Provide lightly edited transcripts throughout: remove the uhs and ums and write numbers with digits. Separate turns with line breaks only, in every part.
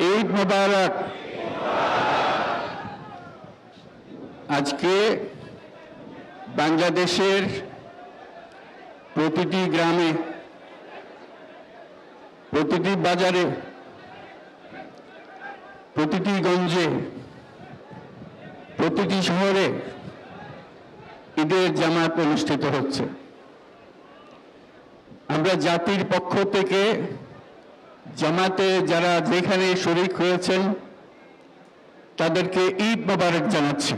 ঈদ মোবারক। আজকে বাংলাদেশের প্রতিটি গ্রামে, প্রতিটি বাজারে, প্রতিটি গঞ্জে, প্রতিটি শহরে ঈদের জামাত অনুষ্ঠিত হচ্ছে। আমরা জাতির পক্ষ থেকে জামাতে যারা যেখানে শরীক হয়েছেন তাদেরকে ঈদ মোবারক জানাচ্ছি।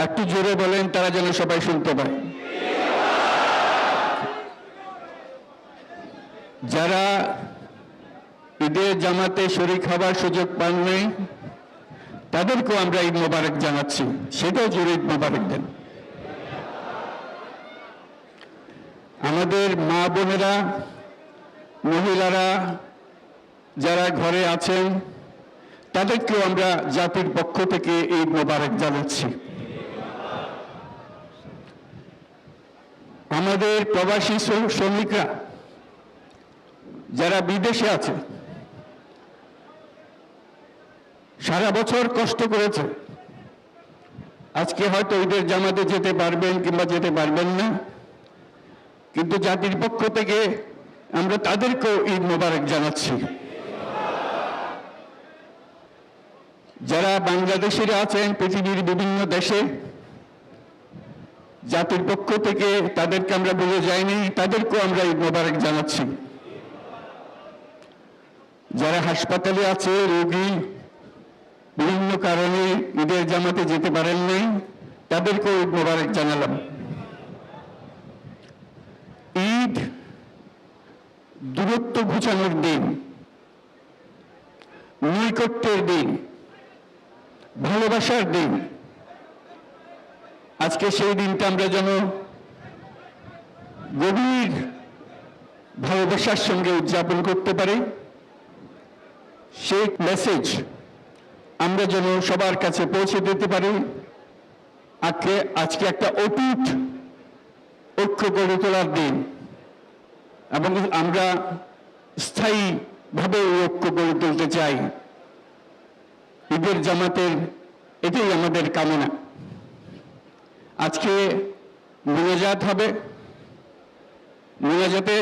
একটু জোরে বলেন, তারা যেন সবাই শুনতে পায়। যারা ঈদের জামাতে শরীক হবার সুযোগ পাননি তাদেরকেও আমরা ঈদ মোবারক জানাচ্ছি, সেটাও জোরে ঈদ মোবারক দেন। আমাদের মা বোনেরা, মহিলারা যারা ঘরে আছেন তাদেরকেও আমরা জাতির পক্ষ থেকে ঈদ মোবারক জানাচ্ছি। আমাদের প্রবাসী শ্রমিকরা যারা বিদেশে আছে, সারা বছর কষ্ট করেছে, আজকে হয়তো ঈদের জামাতে যেতে পারবেন কিংবা যেতে পারবেন না, কিন্তু জাতির পক্ষ থেকে আমরা তাদেরকেও ঈদ মোবারক জানাচ্ছি। যারা বাংলাদেশিরা আছেন পৃথিবীর বিভিন্ন দেশে, জাতির পক্ষ থেকে তাদেরকে আমরা ভুলে যাইনি, তাদেরকেও আমরা ঈদ মোবারক জানাচ্ছি। যারা হাসপাতালে আছে, রোগী, বিভিন্ন কারণে ঈদের জামাতে যেতে পারেন নাই, তাদেরকেও ঈদ মোবারক জানালাম। ঈদ দূরত্ব ঘুচানোর দিন, নৈকট্যের দিন, ভালোবাসার দিন। আজকে সেই দিনটা আমরা যেন গভীর ভালোবাসার সঙ্গে উদযাপন করতে পারি, সেই মেসেজ আমরা যেন সবার কাছে পৌঁছে দিতে পারি। আজকে একটা অটুট ঐক্য গড়ে তোলার দিন, এবং আমরা স্থায়ীভাবে এই ঐক্য গড়ে তুলতে চাই। ঈদের জামাতের এটাই আমাদের কামনা। আজকে মোনাজাত হবে, মোনাজাতে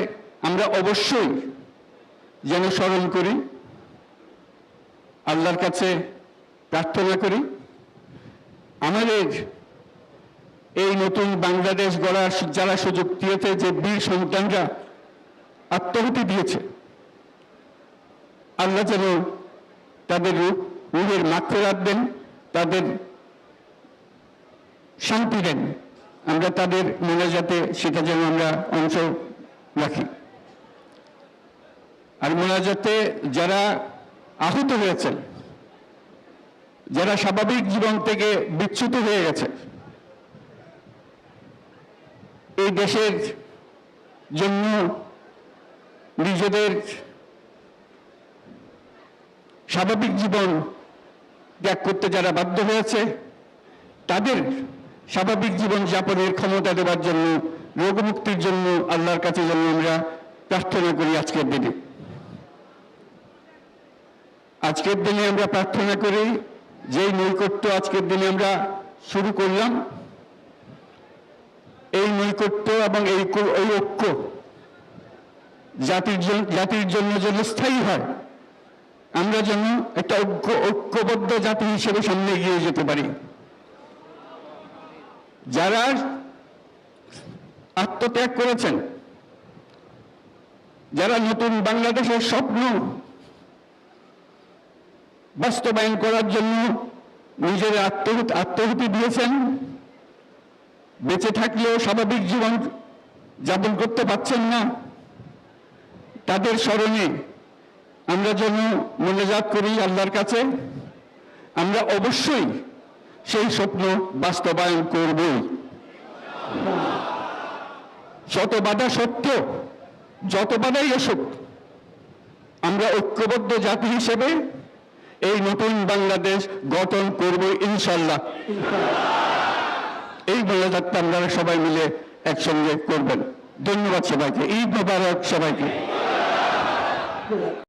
আমরা অবশ্যই যেন স্মরণ করি, আল্লাহর কাছে প্রার্থনা করি। আমাদের এই নতুন বাংলাদেশ গড়ার যারা সুযোগ দিয়েছে, যে বীর সন্তানরা আত্মাহুতি দিয়েছে, আল্লাহ যেন তাদের রূহের মাগফিরাত দেন, তাদের শান্তি দেন। আমরা তাদের মোনাজাতে সেটা যেন আমরা অংশ রাখি। আর মোনাজাতে যারা আহত হয়েছেন, যারা স্বাভাবিক জীবন থেকে বিচ্যুত হয়ে গেছে, এই দেশের জন্য নিজেদের স্বাভাবিক জীবন ত্যাগ করতে যারা বাধ্য হয়েছে, তাদের স্বাভাবিক জীবন যাপনের ক্ষমতা দেওয়ার জন্য, রোগমুক্তির জন্য আল্লাহর কাছে যেন আমরা প্রার্থনা করি। আজকের দিনে আমরা প্রার্থনা করি, যেই নৈকট্য আজকের দিনে আমরা শুরু করলাম, এই নৈকট্য এবং এই ঐক্য জাতির জন্য যেন স্থায়ী হয়, আমরা যেন একটা ঐক্যবদ্ধ জাতি হিসেবে সামনে এগিয়ে যেতে পারি। যারা আত্মত্যাগ করেছেন, যারা নতুন বাংলাদেশের স্বপ্ন বাস্তবায়ন করার জন্য নিজের আত্মাহুতি দিয়েছেন, বেঁচে থাকলেও স্বাভাবিক জীবন যাপন করতে পারছেন না, তাদের স্মরণে আমরা যেন মোনাজাত করি আল্লাহর কাছে। আমরা অবশ্যই সেই স্বপ্ন বাস্তবায়ন করবই। শত বাধা সত্ত্বেও, যত বাধাই আসুক, আমরা ঐক্যবদ্ধ জাতি হিসেবে এই নতুন বাংলাদেশ গঠন করব ইনশাআল্লাহ। এই মোনাজাতটা আপনারা সবাই মিলে একসঙ্গে করবেন। ধন্যবাদ সবাইকে। ঈদ মোবারক সবাইকে।